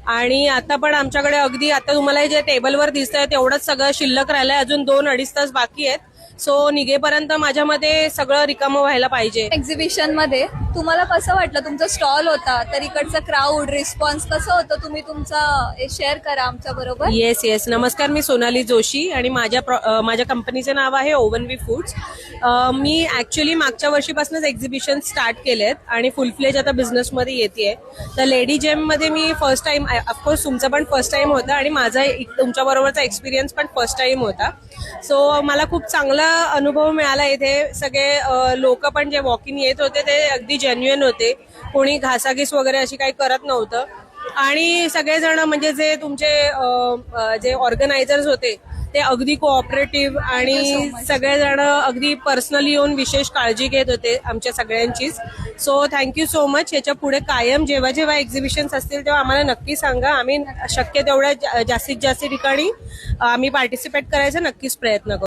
आणि आता पण आमच्याकडे अगदी आता तुम्हाला जे टेबलवर दिसतंय तेवढंच सगळं शिल्लक राहिलंय, अजून 2-2.5 तास बाकी आहेत. सो निघेपर्यंत माझ्या मते सगळं रिकामं व्हायला पाहिजे. एक्झिबिशन मध्ये तुम्हाला कसं वाटलं? तुमचा स्टॉल होता तर इकडचं क्राऊड रिस्पॉन्स कसं होतं? तुम्ही तुमचा शेअर करा आमच्या बरोबर. येस येस, नमस्कार, मी सोनाली जोशी आणि माझ्या कंपनीचे नाव आहे ओव्हनवी फूड्स. मी ऍक्च्युली मागच्या वर्षीपासूनच एक्झिबिशन स्टार्ट केलेत आणि फुल फ्लेज आता बिझनेसमध्ये येते. तर लेडी जेम मध्ये मी फर्स्ट टाइम, ऑफकोर्स तुमचा पण फर्स्ट टाइम होता आणि माझा तुमच्या बरोबरचा एक्सपिरियन्स पण फर्स्ट टाइम होता. सो मला खूप चांगला अनुभव मिळाला. इथे सगळे लोक पण जे वॉकिंग येत होते ते अगदी जेन्युइन होते, कोणी घासाघीस वगैरे अशी काही करत नव्हतं. आणि सगळेजण म्हणजे जे तुमचे जे ऑर्गनायझर्स होते ते अगदी कोऑपरेटिव्ह आणि सगळेजण अगदी पर्सनली येऊन विशेष काळजी घेत होते आमच्या सगळ्यांचीच. So thank you so much. याच्या पुढे कायम जेव्हा जेव्हा एक्झिबिशन्स असतील तेव्हा आम्हाला नक्की सांगा. आम्ही शक्य तेवढ्या जास्तीत जास्त ठिकाणी आम्ही पार्टिसिपेट करायचा नक्कीच प्रयत्न करू.